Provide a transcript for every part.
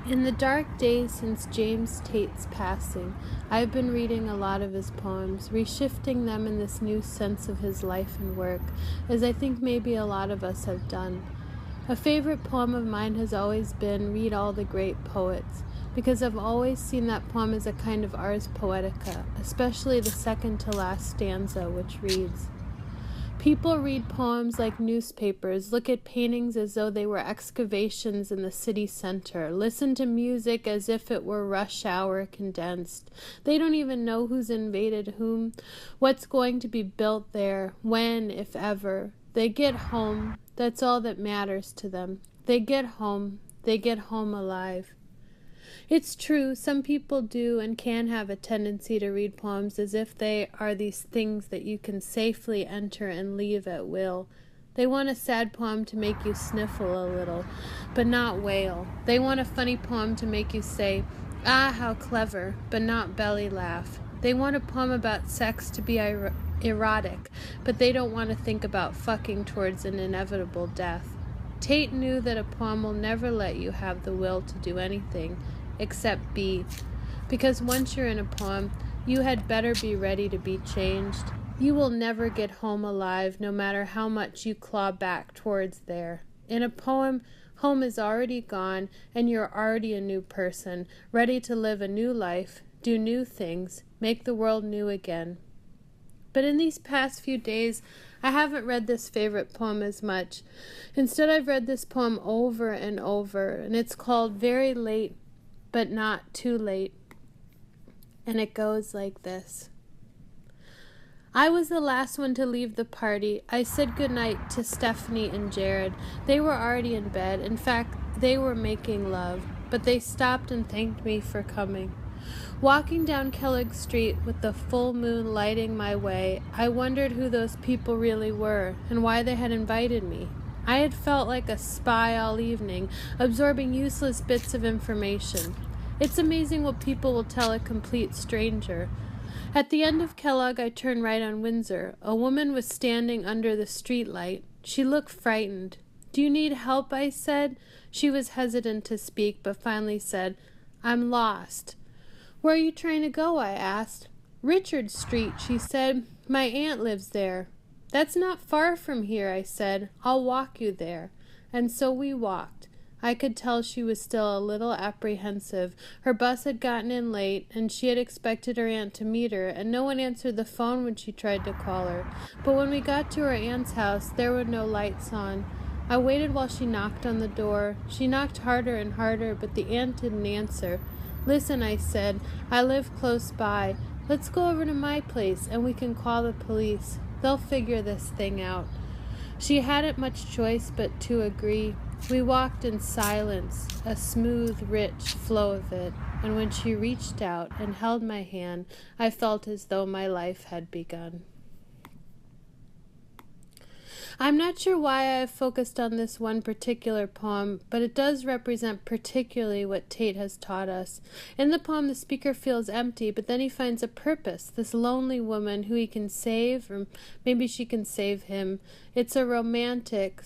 In the dark days since James Tate's passing, I've been reading a lot of his poems, reshifting them in this new sense of his life and work, as I think maybe a lot of us have done. A favorite poem of mine has always been Read All the Great Poets, because I've always seen that poem as a kind of ars poetica, especially the second to last stanza, which reads, "People read poems like newspapers, look at paintings as though they were excavations in the city center, listen to music as if it were rush hour condensed. They don't even know who's invaded whom, what's going to be built there, when, if ever. They get home, that's all that matters to them. They get home alive." It's true, some people do and can have a tendency to read poems as if they are these things that you can safely enter and leave at will. They want a sad poem to make you sniffle a little, but not wail. They want a funny poem to make you say, "Ah, how clever," but not belly laugh. They want a poem about sex to be erotic, but they don't want to think about fucking towards an inevitable death. Tate knew that a poem will never let you have the will to do anything except be, because once you're in a poem, you had better be ready to be changed. You will never get home alive, no matter how much you claw back towards there. In a poem, home is already gone, and you're already a new person, ready to live a new life, do new things, make the world new again. But in these past few days, I haven't read this favorite poem as much. Instead, I've read this poem over and over, and it's called Very Late, but Not Too Late. And it goes like this. I was the last one to leave the party. I said goodnight to Stephanie and Jared. They were already in bed. In fact, they were making love, but they stopped and thanked me for coming. Walking down Kellogg Street with the full moon lighting my way, I wondered who those people really were and why they had invited me. I had felt like a spy all evening, absorbing useless bits of information. It's amazing what people will tell a complete stranger. At the end of Kellogg, I turned right on Windsor. A woman was standing under the streetlight. She looked frightened. "Do you need help?" I said. She was hesitant to speak, but finally said, "I'm lost." "Where are you trying to go?" I asked. "Richard Street," she said. "My aunt lives there." "That's not far from here," I said. "I'll walk you there." And so we walked. I could tell she was still a little apprehensive. Her bus had gotten in late, and she had expected her aunt to meet her, and no one answered the phone when she tried to call her. But when we got to her aunt's house, there were no lights on. I waited while she knocked on the door. She knocked harder and harder, but the aunt didn't answer. "Listen," I said, "I live close by. Let's go over to my place, and we can call the police. They'll figure this thing out." She hadn't much choice but to agree. We walked in silence, a smooth, rich flow of it, and when she reached out and held my hand, I felt as though my life had begun. I'm not sure why I've focused on this one particular poem, but it does represent particularly what Tate has taught us. In the poem, the speaker feels empty, but then he finds a purpose, this lonely woman who he can save, or maybe she can save him. It's a romantic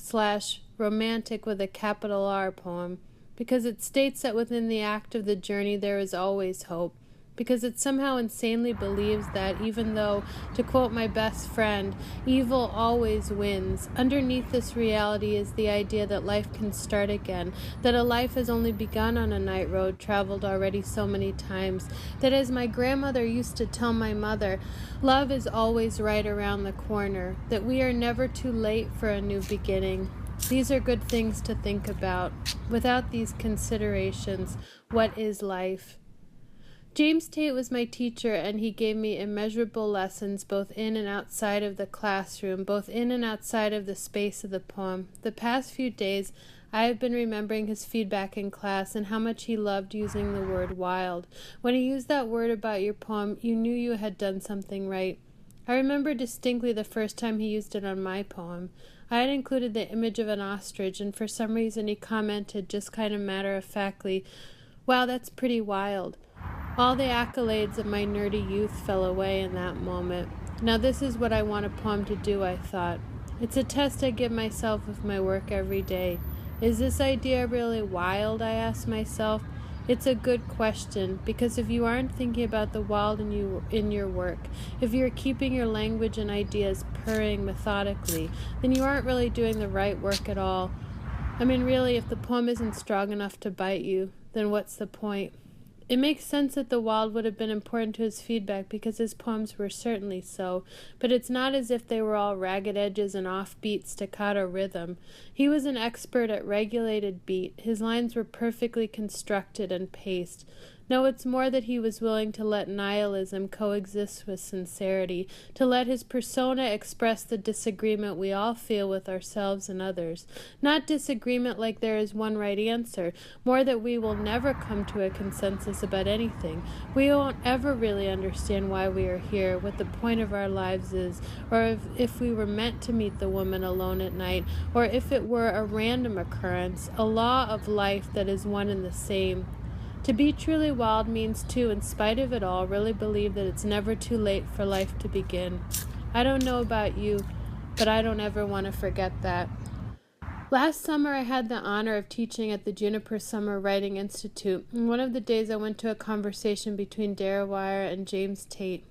with a capital R poem, because it states that within the act of the journey there is always hope. Because it somehow insanely believes that even though, to quote my best friend, evil always wins, underneath this reality is the idea that life can start again, that a life has only begun on a night road traveled already so many times, that as my grandmother used to tell my mother, love is always right around the corner, that we are never too late for a new beginning. These are good things to think about. Without these considerations, what is life? James Tate was my teacher, and he gave me immeasurable lessons both in and outside of the classroom, both in and outside of the space of the poem. The past few days, I have been remembering his feedback in class and how much he loved using the word wild. When he used that word about your poem, you knew you had done something right. I remember distinctly the first time he used it on my poem. I had included the image of an ostrich, and for some reason he commented just kind of matter-of-factly, "Wow, that's pretty wild." All the accolades of my nerdy youth fell away in that moment. Now this is what I want a poem to do, I thought. It's a test I give myself of my work every day. Is this idea really wild, I ask myself? It's a good question, because if you aren't thinking about the wild in your work, if you're keeping your language and ideas purring methodically, then you aren't really doing the right work at all. I mean, really, if the poem isn't strong enough to bite you, then what's the point? It makes sense that the wild would have been important to his feedback because his poems were certainly so, but it's not as if they were all ragged edges and offbeat staccato rhythm. He was an expert at regulated beat. His lines were perfectly constructed and paced. No, it's more that he was willing to let nihilism coexist with sincerity, to let his persona express the disagreement we all feel with ourselves and others. Not disagreement like there is one right answer, more that we will never come to a consensus about anything. We won't ever really understand why we are here, what the point of our lives is, or if we were meant to meet the woman alone at night, or if it were a random occurrence, a law of life that is one and the same. To be truly wild means to, in spite of it all, really believe that it's never too late for life to begin. I don't know about you, but I don't ever want to forget that. Last summer, I had the honor of teaching at the Juniper Summer Writing Institute, and one of the days I went to a conversation between Dara Wire and James Tate.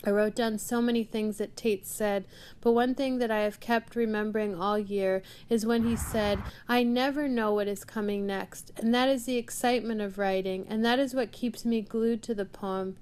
I wrote down so many things that Tate said, but one thing that I have kept remembering all year is when he said, "I never know what is coming next," and that is the excitement of writing, and that is what keeps me glued to the poem.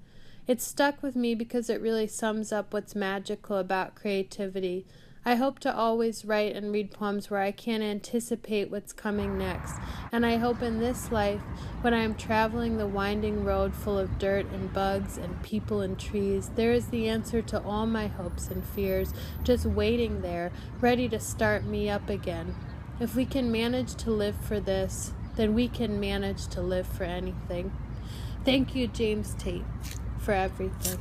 It stuck with me because it really sums up what's magical about creativity. I hope to always write and read poems where I can't anticipate what's coming next, and I hope in this life, when I am traveling the winding road full of dirt and bugs and people and trees, there is the answer to all my hopes and fears, just waiting there, ready to start me up again. If we can manage to live for this, then we can manage to live for anything. Thank you, James Tate, for everything.